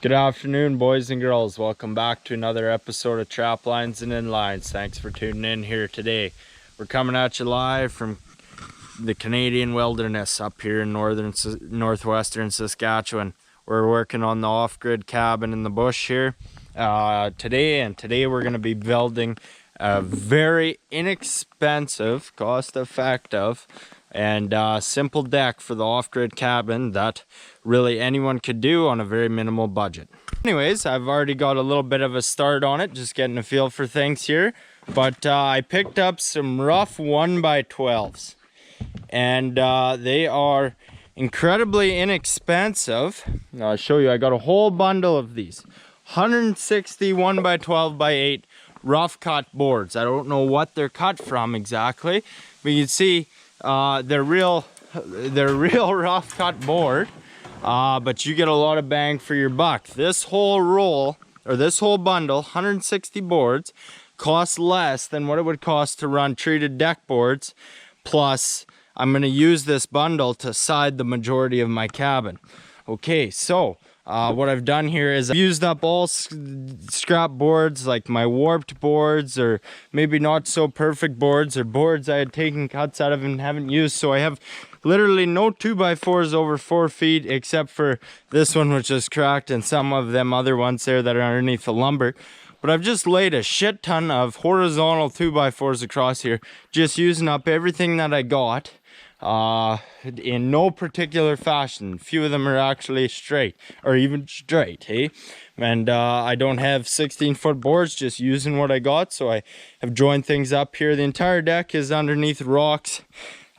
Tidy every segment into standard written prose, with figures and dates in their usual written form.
Good afternoon, boys and girls. Welcome back to another episode of Trap Lines and Inlines. Thanks for tuning in here today. We're coming at you live from the Canadian wilderness up here in northwestern Saskatchewan. We're working on the off-grid cabin in the bush here today we're going to be building a very inexpensive, cost-effective, and simple deck for the off-grid cabin that really anyone could do on a very minimal budget. Anyways, I've already got a little bit of a start on it, just getting a feel for things here. But I picked up some rough 1x12s, and they are incredibly inexpensive. I'll show you. I got a whole bundle of these 160 1x12x8 rough cut boards. I don't know what they're cut from exactly, but you can see they're real rough cut board, but you get a lot of bang for your buck. This whole roll, or this whole bundle, 160 boards, costs less than what it would cost to run treated deck boards. Plus, I'm going to use this bundle to side the majority of my cabin. Okay, so what I've done here is I've used up all scrap boards, like my warped boards, or maybe not so perfect boards, or boards I had taken cuts out of and haven't used. So I have literally no 2x4s over 4 feet, except for this one, which is cracked, and some of them other ones there that are underneath the lumber. But I've just laid a shit ton of horizontal 2x4s across here, just using up everything that I got. In no particular fashion. Few of them are actually straight, or even straight, hey? And I don't have 16-foot boards, just using what I got, so I have joined things up here. The entire deck is underneath rocks,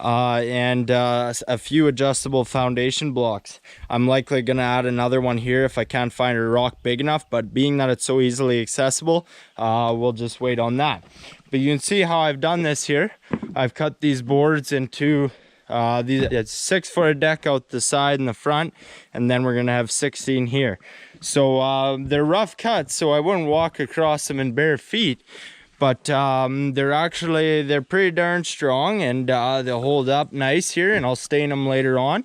and a few adjustable foundation blocks. I'm likely going to add another one here if I can't find a rock big enough, but being that it's so easily accessible, we'll just wait on that. But you can see how I've done this here. I've cut these boards into it's 6 foot deck out the side and the front, and then we're gonna have 16 here. So they're rough cuts, so I wouldn't walk across them in bare feet, but they're pretty darn strong, and they'll hold up nice here, and I'll stain them later on.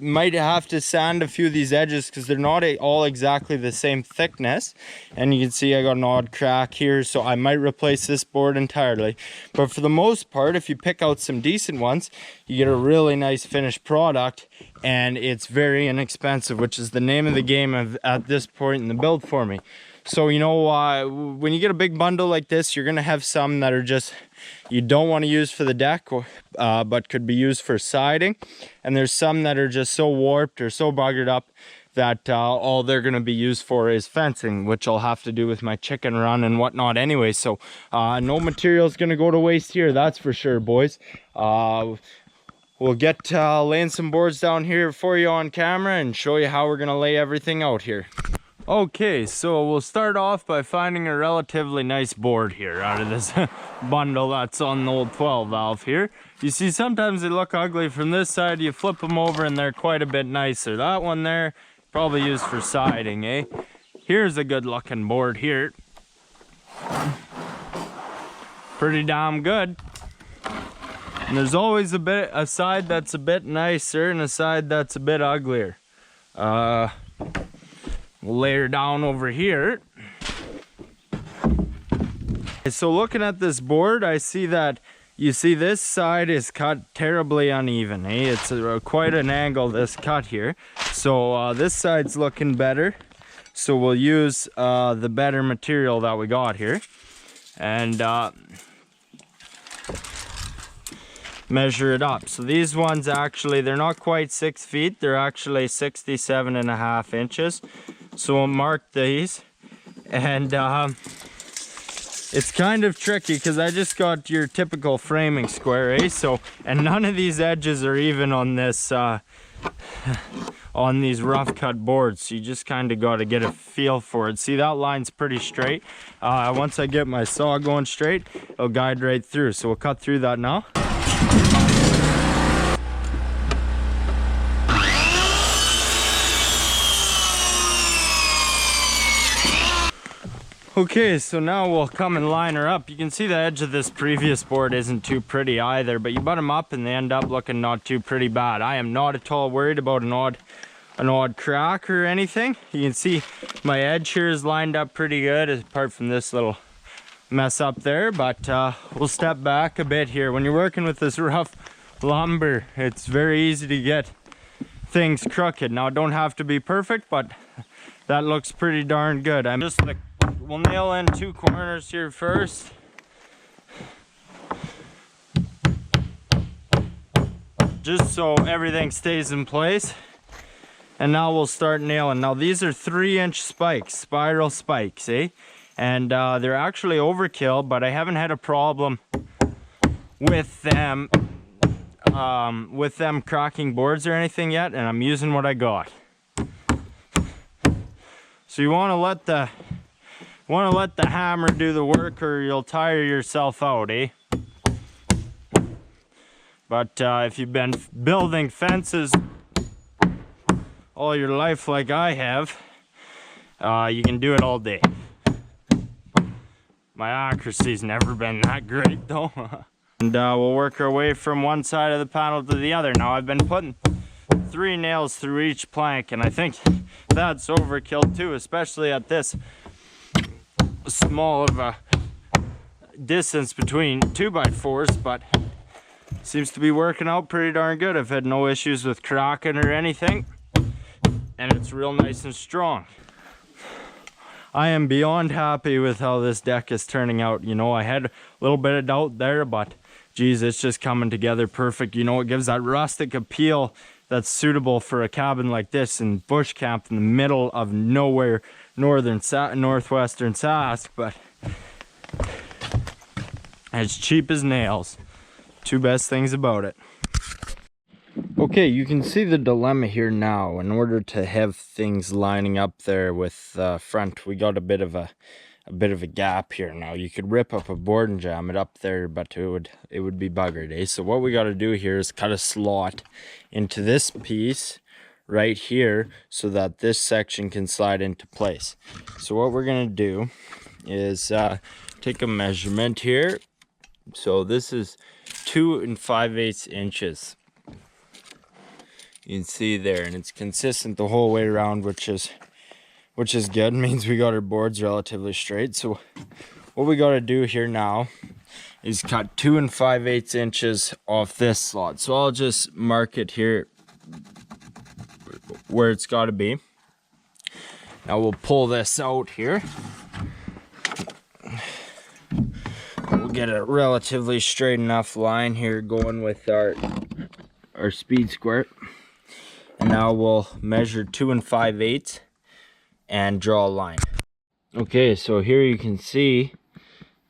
Might have to sand a few of these edges because they're not all exactly the same thickness, and you can see I got an odd crack here, so I might replace this board entirely. But for the most part, if you pick out some decent ones, you get a really nice finished product, and it's very inexpensive, which is the name of the game at this point in the build for me. So, you know, when you get a big bundle like this, you're going to have some that are just, you don't want to use for the deck, but could be used for siding. And there's some that are just so warped or so buggered up that all they're going to be used for is fencing, which I'll have to do with my chicken run and whatnot anyway. So no material is going to go to waste here, that's for sure, boys. We'll get laying some boards down here for you on camera and show you how we're going to lay everything out here. Okay, so we'll start off by finding a relatively nice board here out of this bundle that's on the old 12 valve here. You see, sometimes they look ugly from this side. You flip them over and they're quite a bit nicer. That one there, probably used for siding, eh? Here's a good looking board here. Pretty damn good. And there's always a side that's a bit nicer and a side that's a bit uglier. We'll lay her down over here. So looking at this board, I see that, you see this side is cut terribly uneven, eh? It's quite an angle, this cut here. So this side's looking better. So we'll use the better material that we got here. And measure it up. So these ones actually, they're not quite 6 feet. They're actually 67.5 inches. So we'll mark these, and it's kind of tricky because I just got your typical framing square, eh? So, and none of these edges are even on this on these rough cut boards, so you just kind of got to get a feel for it. See, that line's pretty straight. Once I get my saw going straight, it'll guide right through. So we'll cut through that now. Okay, so now we'll come and line her up. You can see the edge of this previous board isn't too pretty either, but you butt them up and they end up looking not too pretty bad. I am not at all worried about an odd an odd crack or anything. You can see my edge here is lined up pretty good, apart from this little mess up there, but we'll step back a bit here. When you're working with this rough lumber, it's very easy to get things crooked. Now, it don't have to be perfect, but that looks pretty darn good. I'm just like, we'll nail in 2 corners here first. Just so everything stays in place. And now we'll start nailing. Now these are 3-inch spikes, spiral spikes, eh? And they're actually overkill, but I haven't had a problem with them cracking boards or anything yet, and I'm using what I got. So you want to let the hammer do the work, or you'll tire yourself out, eh? But if you've been building fences all your life like I have, you can do it all day. My accuracy's never been that great though. And we'll work our way from one side of the panel to the other. Now I've been putting 3 nails through each plank, and I think that's overkill too, especially at this small of a distance between 2x4s, but seems to be working out pretty darn good. I've had no issues with cracking or anything, and it's real nice and strong. I am beyond happy with how this deck is turning out. You know, I had a little bit of doubt there, but geez, it's just coming together perfect. You know, it gives that rustic appeal that's suitable for a cabin like this in bush camp in the middle of nowhere, northwestern Sask, but it's cheap as nails. 2 best things about it. Okay, you can see the dilemma here now. In order to have things lining up there with front, we got a bit of a gap here. Now you could rip up a board and jam it up there, but it would be buggered, eh? So what we got to do here is cut a slot into this piece right here so that this section can slide into place. So what we're gonna do is take a measurement here. So this is 2 5/8 inches. You can see there, and it's consistent the whole way around, which is good. It means we got our boards relatively straight. So what we got to do here now is cut 2 5/8 inches off this slot. So I'll just mark it here where it's got to be. Now we'll pull this out here. We'll get a relatively straight enough line here going with our speed squirt. And now we'll measure 2 5/8 and draw a line. Okay, so here you can see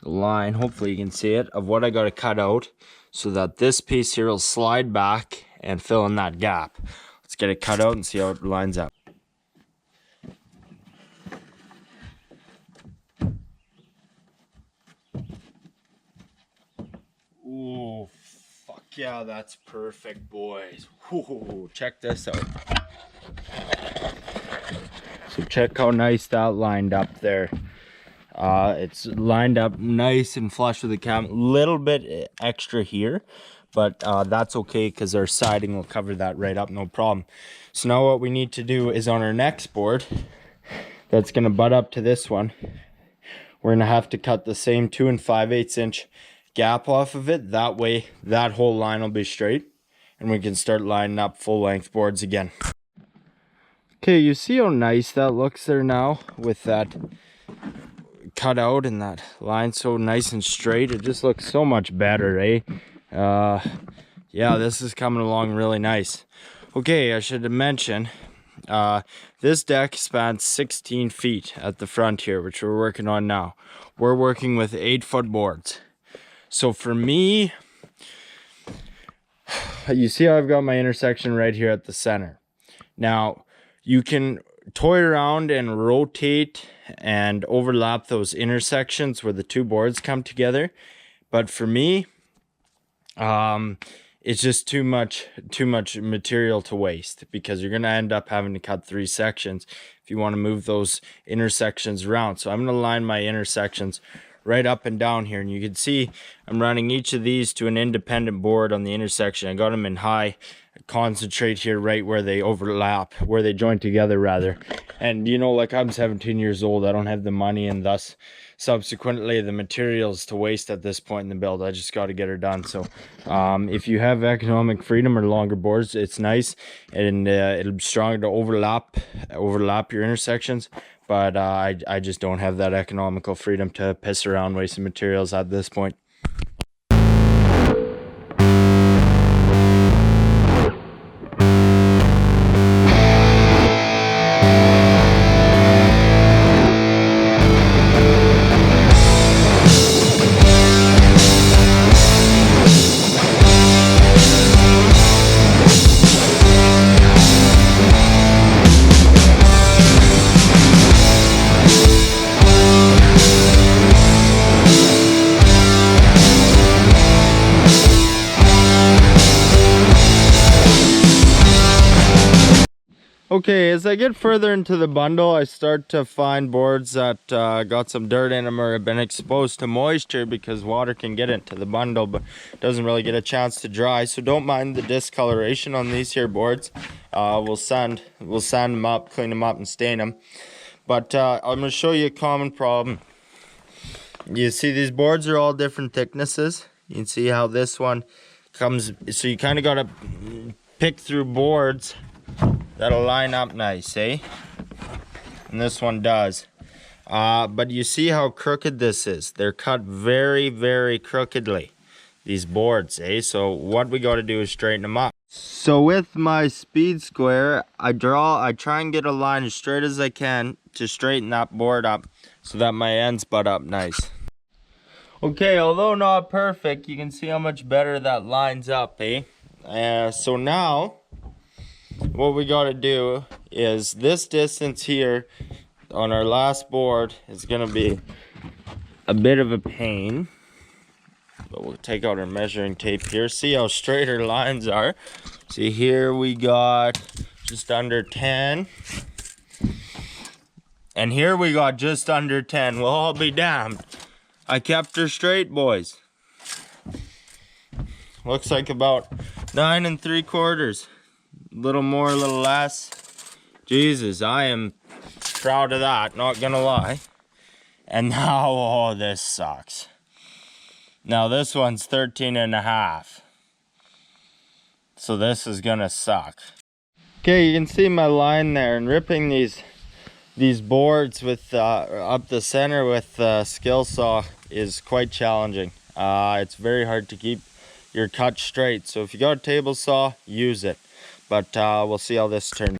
the line, hopefully you can see it, of what I got to cut out so that this piece here will slide back and fill in that gap. Let's get it cut out and see how it lines up. Ooh, fuck yeah, that's perfect, boys. Ooh, check this out. So check how nice that lined up there. It's lined up nice and flush with the cam. Little bit extra here, but that's okay because our siding will cover that right up, no problem. So now what we need to do is on our next board that's going to butt up to this one, we're going to have to cut the same 2 5/8 inch gap off of it. That way that whole line will be straight and we can start lining up full length boards again. Okay, you see how nice that looks there now with that cut out and that line so nice and straight. It just looks so much better, eh? Yeah, this is coming along really nice. Okay, I should mention this deck spans 16 feet at the front here, which we're working on now. We're working with 8-foot boards. So for me, you see how I've got my intersection right here at the center. Now, you can toy around and rotate and overlap those intersections where the 2 boards come together. But for me, it's just too much material to waste, because you're going to end up having to cut 3 sections if you want to move those intersections around. So I'm going to line my intersections right up and down here, and you can see I'm running each of these to an independent board on the intersection. I got them in high concentrate here right where they overlap, where they join together rather. And you know, like, I'm 17 years old, I don't have the money and thus subsequently the materials to waste at this point in the build. I just got to get her done. So if you have economic freedom or longer boards, it's nice, and it'll be stronger to overlap your intersections. But I just don't have that economical freedom to piss around wasting materials at this point. Okay, as I get further into the bundle, I start to find boards that got some dirt in them or have been exposed to moisture, because water can get into the bundle but doesn't really get a chance to dry. So don't mind the discoloration on these here boards. We'll sand them up, clean them up, and stain them. But I'm going to show you a common problem. You see, these boards are all different thicknesses. You can see how this one comes, so you kind of got to pick through boards that'll line up nice, eh? And this one does. But you see how crooked this is. They're cut very, very crookedly, these boards, eh? So what we got to do is straighten them up. So with my speed square, I try and get a line as straight as I can to straighten that board up so that my ends butt up nice. Okay, although not perfect, you can see how much better that lines up, eh? So now what we got to do is this distance here on our last board is going to be a bit of a pain, but we'll take out our measuring tape here. See how straight our lines are. See, here we got just under 10, and here we got just under 10. Well, I'll be damned, I kept her straight, boys. Looks like about 9 3/4. Little more, a little less. Jesus, I am proud of that, not gonna lie. And now, oh, this sucks. Now this one's 13.5. So this is gonna suck. Okay, you can see my line there, and ripping these boards with up the center with skill saw is quite challenging. It's very hard to keep your cut straight. So if you got a table saw, use it. But we'll see how this turns.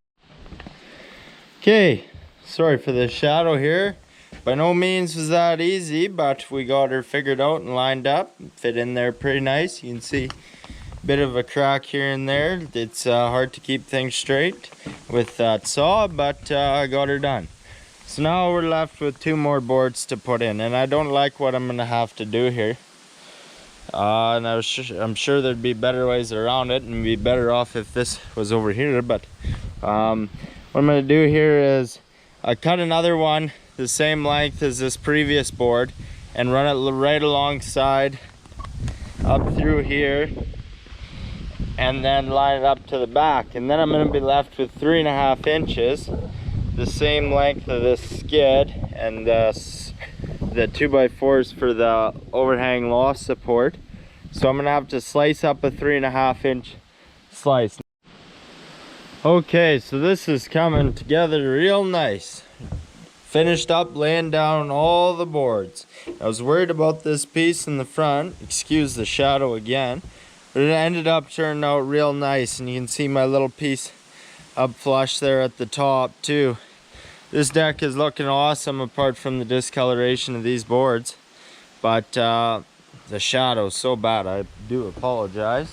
Okay, sorry for the shadow here. By no means was that easy, but we got her figured out and lined up. Fit in there pretty nice. You can see a bit of a crack here and there. It's hard to keep things straight with that saw, but I got her done. So now we're left with 2 more boards to put in, and I don't like what I'm gonna have to do here. And I'm sure there'd be better ways around it, and be better off if this was over here. But what I'm gonna do here is I cut another one the same length as this previous board and run it right alongside up through here, and then line it up to the back. And then I'm gonna be left with 3.5 inches, the same length of this skid, and the 2x4s for the overhang loft support. So I'm gonna have to slice up a 3.5 inch slice. Okay, so this is coming together real nice. Finished up laying down all the boards. I was worried about this piece in the front, excuse the shadow again, but it ended up turning out real nice, and you can see my little piece up flush there at the top too. This deck is looking awesome apart from the discoloration of these boards, but the shadow is so bad, I do apologize.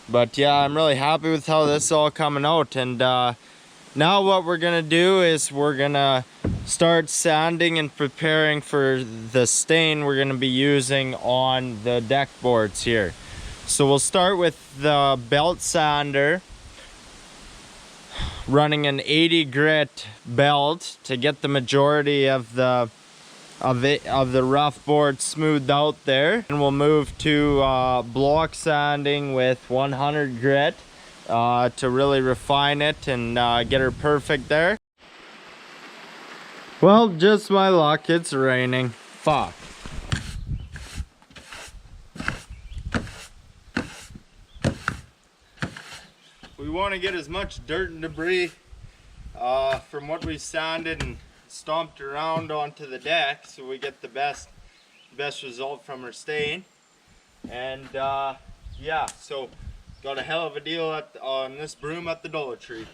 But yeah, I'm really happy with how this is all coming out. And now what we're gonna do is we're gonna start sanding and preparing for the stain we're gonna be using on the deck boards here. So we'll start with the belt sander, running an 80 grit belt to get the majority of the of the rough board smoothed out there, and we'll move to block sanding with 100 grit to really refine it and get her perfect there. Well, just my luck, it's raining. Fuck. We want to get as much dirt and debris from what we sanded and stomped around onto the deck, so we get the best result from our stain. And yeah, so got a hell of a deal on this broom at the Dollar Tree.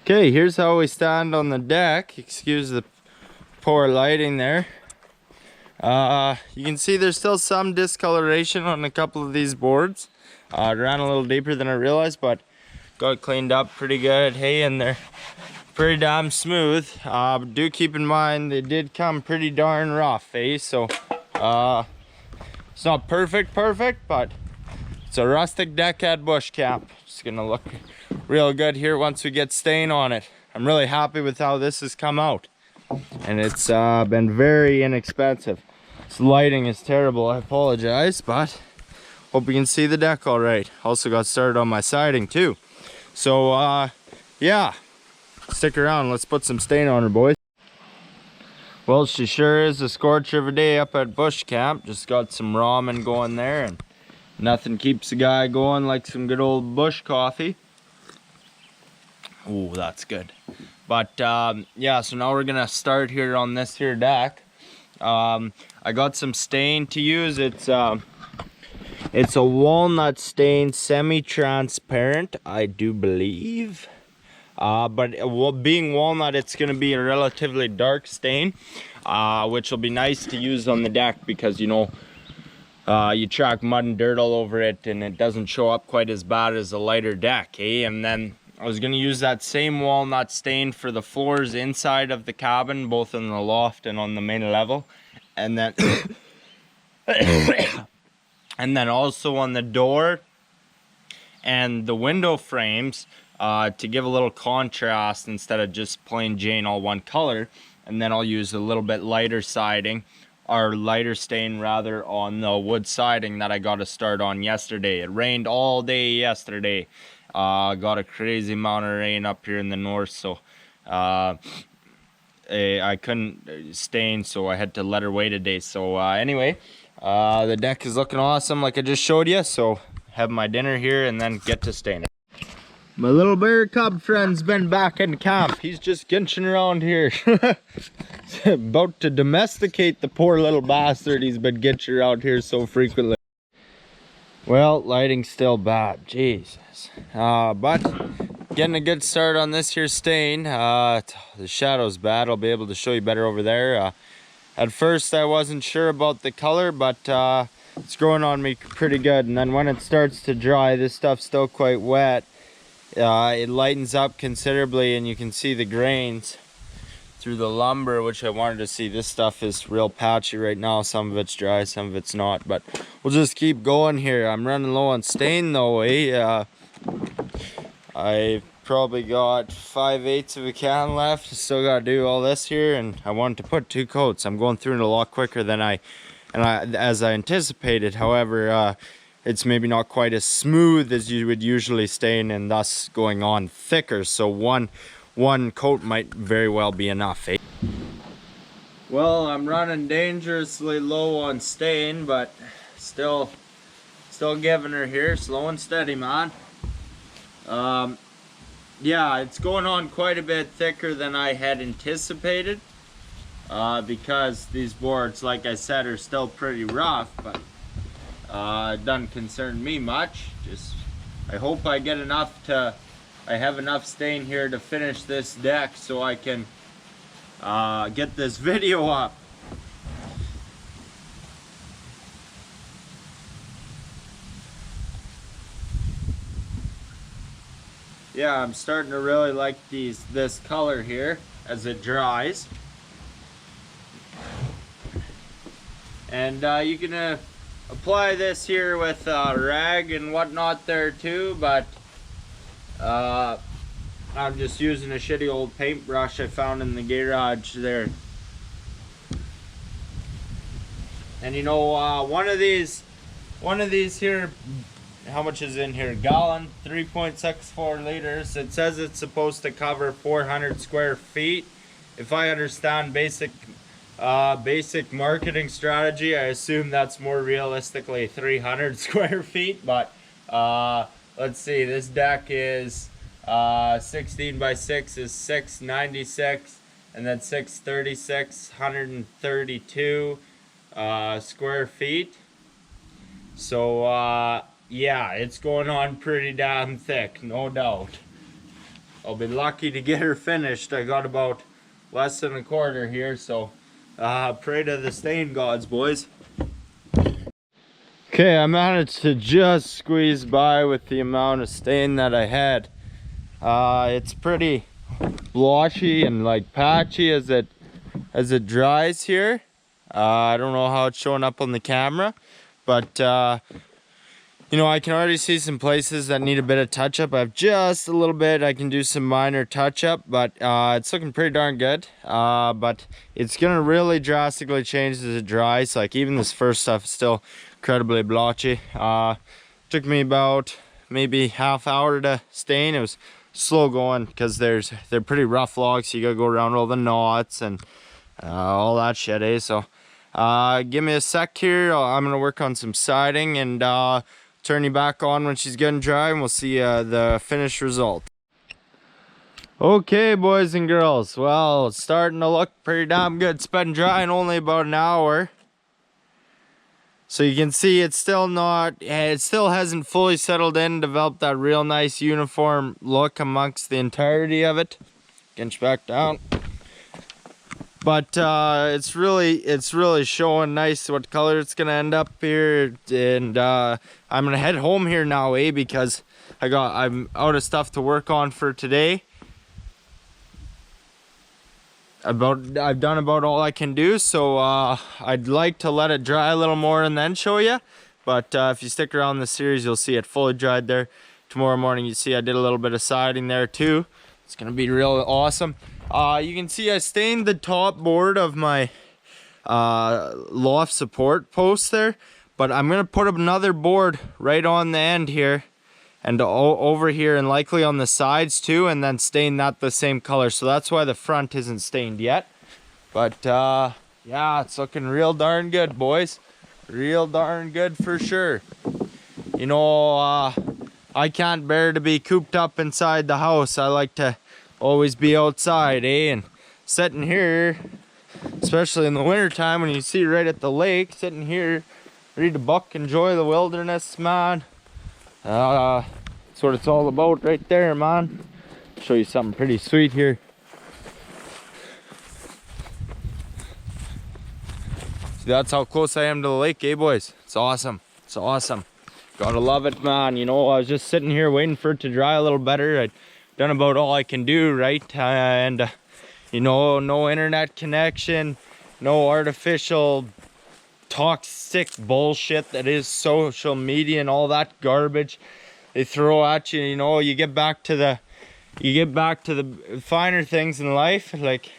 Okay, here's how we stand on the deck. Excuse the poor lighting there. You can see there's still some discoloration on a couple of these boards. It ran a little deeper than I realized, but got it cleaned up pretty good. Hey, and they're pretty damn smooth. Do keep in mind they did come pretty darn rough, eh? So it's not perfect, but it's a rustic deck at bush camp. It's gonna look real good here once we get stain on it. I'm really happy with how this has come out, and it's been very inexpensive. This lighting is terrible, I apologize, but hope you can see the deck all right. Also got started on my siding too. So yeah, stick around, let's put some stain on her, boys. Well, she sure is a scorcher of a day up at bush camp. Just got some ramen going there, and nothing keeps a guy going like some good old bush coffee. Oh, that's good. But yeah, so now we're gonna start here on this here deck. I got some stain to use. It's a walnut stain, semi-transparent, I do believe. But being walnut, it's gonna be a relatively dark stain, which will be nice to use on the deck because, you know, you track mud and dirt all over it and it doesn't show up quite as bad as a lighter deck, eh? And then I was gonna use that same walnut stain for the floors inside of the cabin, both in the loft and on the main level, and then and then also on the door and the window frames, to give a little contrast instead of just plain Jane all one color. And then I'll use a little bit lighter siding, or lighter stain rather, on the wood siding that I got to start on yesterday. It rained all day yesterday. Got a crazy amount of rain up here in the north, so I couldn't stain, so I had to let her wait a day. So anyway, the deck is looking awesome like I just showed you, so have my dinner here and then get to staining. My little bear cub friend's been back in camp. He's just ginching around here. About to domesticate the poor little bastard. He's been ginching around here so frequently. Well, lighting's still bad, Jesus. But getting a good start on this here stain. The shadow's bad. I'll be able to show you better over there. At first I wasn't sure about the color, but it's growing on me pretty good. And then when it starts to dry, this stuff's still quite wet. It lightens up considerably, and you can see the grains through the lumber, which I wanted to see. This stuff is real patchy right now. Some of it's dry, some of it's not, but we'll just keep going here. I'm running low on stain though, eh? I probably got 5/8 of a can left. Still gotta do all this here, and I wanted to put 2 coats. I'm going through it a lot quicker than as I anticipated. However, it's maybe not quite as smooth as you would usually stain, and thus going on thicker. So one coat might very well be enough, eh? Well, I'm running dangerously low on stain, but still giving her here, slow and steady, man. Yeah, it's going on quite a bit thicker than I had anticipated, because these boards, like I said, are still pretty rough, but it doesn't concern me much. Just I hope I get enough I have enough stain here to finish this deck so I can get this video up. Yeah, I'm starting to really like this color here as it dries. And you can apply this here with rag and whatnot there too, but I'm just using a shitty old paintbrush I found in the garage there. And you know, one of these here, how much is in here? Gallon, 3.64 liters. It says it's supposed to cover 400 square feet. If I understand basic marketing strategy, I assume that's more realistically 300 square feet. But let's see, this deck is 16 by 6 is 696, and then 636, 132 square feet. So yeah, it's going on pretty damn thick, no doubt. I'll be lucky to get her finished. I got about less than a quarter here, so pray to the stain gods, boys. Okay, I managed to just squeeze by with the amount of stain that I had. It's pretty blotchy and like patchy as it dries here. I don't know how it's showing up on the camera, but you know, I can already see some places that need a bit of touch up. I have just a little bit. I can do some minor touch up, but it's looking pretty darn good. But it's gonna really drastically change as it dries. Like even this first stuff is still incredibly blotchy. Took me about maybe half hour to stain. It was slow going because they're pretty rough logs, so you gotta go around all the knots and all that shit, eh? So give me a sec here. I'm gonna work on some siding and turn you back on when she's good and dry, and we'll see the finished result. Okay, boys and girls, well, it's starting to look pretty damn good. It's been drying only about an hour, so you can see it still hasn't fully settled in, developed that real nice uniform look amongst the entirety of it. Inch back down. But it's really showing nice what color it's gonna end up here, and I'm gonna head home here now, because I'm out of stuff to work on for today. I've done about all I can do, so I'd like to let it dry a little more and then show you. But if you stick around the series, you'll see it fully dried there. Tomorrow morning, you see I did a little bit of siding there too. It's gonna be real awesome. You can see I stained the top board of my loft support post there, but I'm gonna put up another board right on the end here and over here, and likely on the sides too, and then stain that the same color. So that's why the front isn't stained yet. But yeah, it's looking real darn good, boys. Real darn good for sure. You know, I can't bear to be cooped up inside the house. I like to always be outside, and sitting here, especially in the winter time when you see right at the lake, sitting here, read a book, enjoy the wilderness, man. That's what it's all about right there, man. I'll show you something pretty sweet here. See, that's how close I am to the lake, boys. It's awesome. It's awesome. Gotta love it, man. You know, I was just sitting here waiting for it to dry a little better. I'd done about all I can do, right? And you know, no internet connection, no artificial toxic bullshit that is social media and all that garbage they throw at you. You know, you get back to the finer things in life, like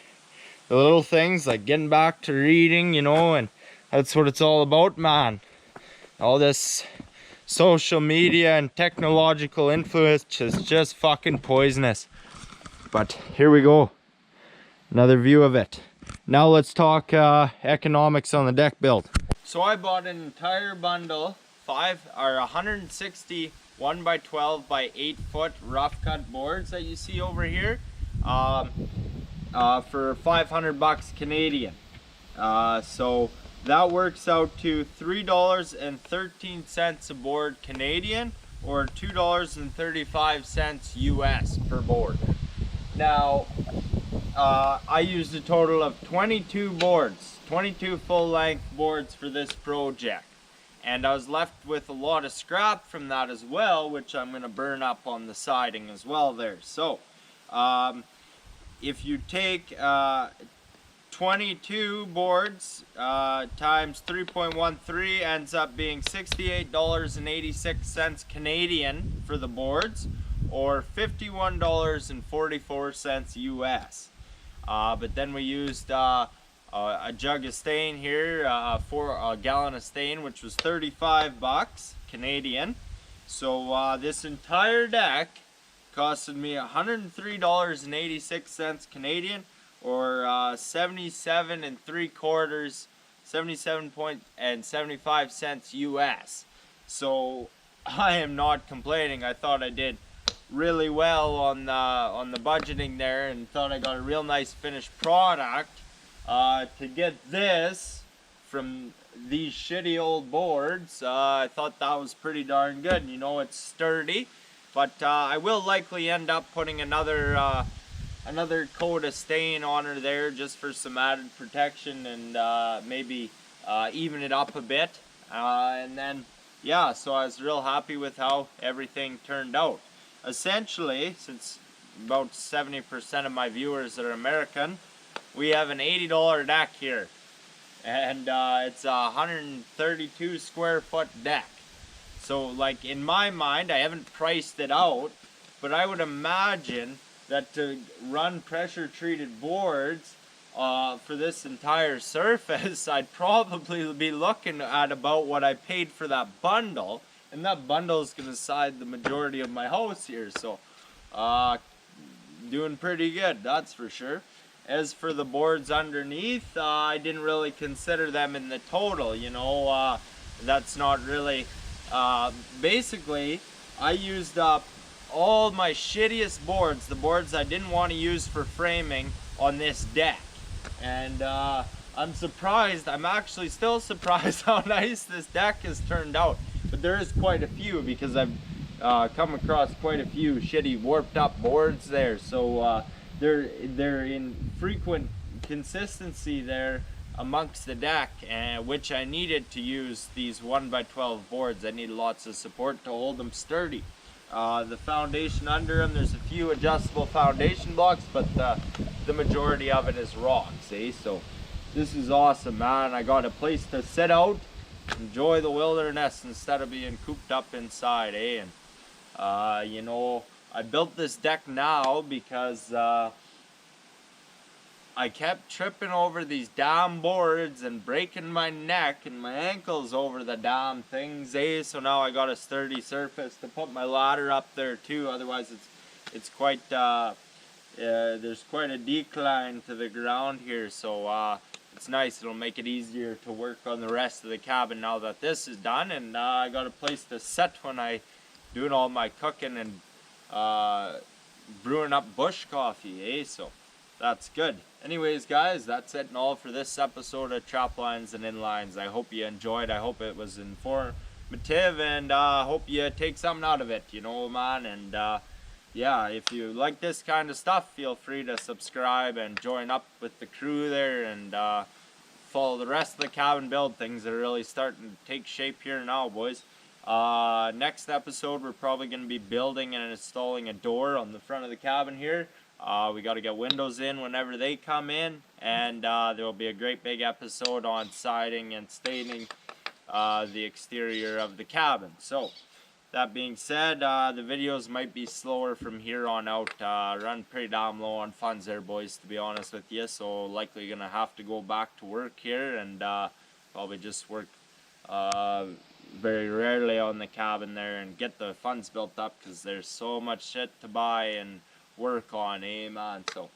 the little things, like getting back to reading, you know, and that's what it's all about, man. All this social media and technological influence is just fucking poisonous. But here we go, another view of it. Now let's talk economics on the deck build. So I bought an entire bundle, 160 1x12 by 8 foot rough cut boards that you see over here, for 500 bucks Canadian. So that works out to $3.13 a board Canadian, or $2.35 US per board. Now, I used a total of 22 boards, 22 full-length boards for this project. And I was left with a lot of scrap from that as well, which I'm going to burn up on the siding as well there. So, if you take 22 boards times 3.13, ends up being $68.86 Canadian for the boards, or $51.44 US. But then we used a jug of stain here, for a gallon of stain, which was 35 bucks Canadian. So this entire deck costed me $103.86 Canadian, or 77 cents US. So I am not complaining. I thought I did really well on the budgeting there, and thought I got a real nice finished product. To get this from these shitty old boards, I thought that was pretty darn good. You know, it's sturdy, but I will likely end up putting another coat of stain on her there, just for some added protection, and maybe even it up a bit. And then, yeah, so I was real happy with how everything turned out. Essentially, since about 70% of my viewers are American, we have an $80 deck here, and it's a 132 square foot deck. So, like, in my mind, I haven't priced it out, but I would imagine that to run pressure treated boards for this entire surface, I'd probably be looking at about what I paid for that bundle, and that bundle is going to side the majority of my house here. So doing pretty good, that's for sure. As for the boards underneath, I didn't really consider them in the total, you know. That's not really, basically I used up all my shittiest boards, the boards I didn't want to use for framing, on this deck. And I'm surprised, I'm actually still surprised how nice this deck has turned out. But there is quite a few, because I've come across quite a few shitty warped up boards there. So they're in frequent consistency there amongst the deck, which I needed to use these 1x12 boards. I need lots of support to hold them sturdy. The foundation under them, there's a few adjustable foundation blocks, but the majority of it is rock, see? So this is awesome, man. I got a place to sit out, enjoy the wilderness instead of being cooped up inside, eh? And you know, I built this deck now because I kept tripping over these damn boards and breaking my neck and my ankles over the damn things, eh? So now I got a sturdy surface to put my ladder up there too. Otherwise it's quite there's quite a decline to the ground here, so it's nice. It'll make it easier to work on the rest of the cabin now that this is done, and I got a place to sit when I doing all my cooking and brewing up bush coffee, eh? So that's good. Anyways, guys, that's it and all for this episode of Trap Lines and Inlines. I hope you enjoyed. I hope it was informative, and hope you take something out of it, you know, man. And yeah, if you like this kind of stuff, feel free to subscribe and join up with the crew there, and follow the rest of the cabin build. Things are really starting to take shape here now, boys. Next episode, we're probably going to be building and installing a door on the front of the cabin here. We got to get windows in whenever they come in, and there will be a great big episode on siding and staining the exterior of the cabin. So that being said, the videos might be slower from here on out. Run pretty damn low on funds there, boys, to be honest with you. So likely gonna have to go back to work here, and probably just work very rarely on the cabin there and get the funds built up, because there's so much shit to buy and work on, eh, man? So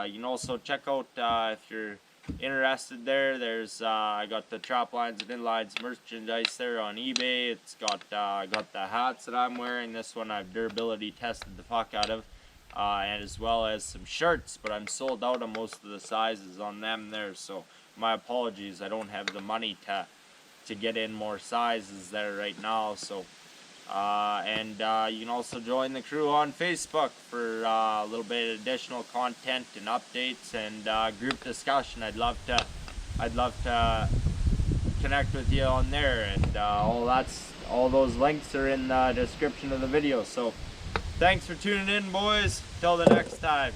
you can also check out, if you're interested there, there's I got the Trap Lines and Inlines merchandise there on eBay. It's got I got the hats that I'm wearing. This one I've durability tested the fuck out of, and as well as some shirts, but I'm sold out on most of the sizes on them there, so my apologies. I don't have the money to get in more sizes there right now. So and you can also join the crew on Facebook for a little bit of additional content and updates and group discussion. I'd love to connect with you on there, and all those links are in the description of the video. So thanks for tuning in, boys. Till the next time.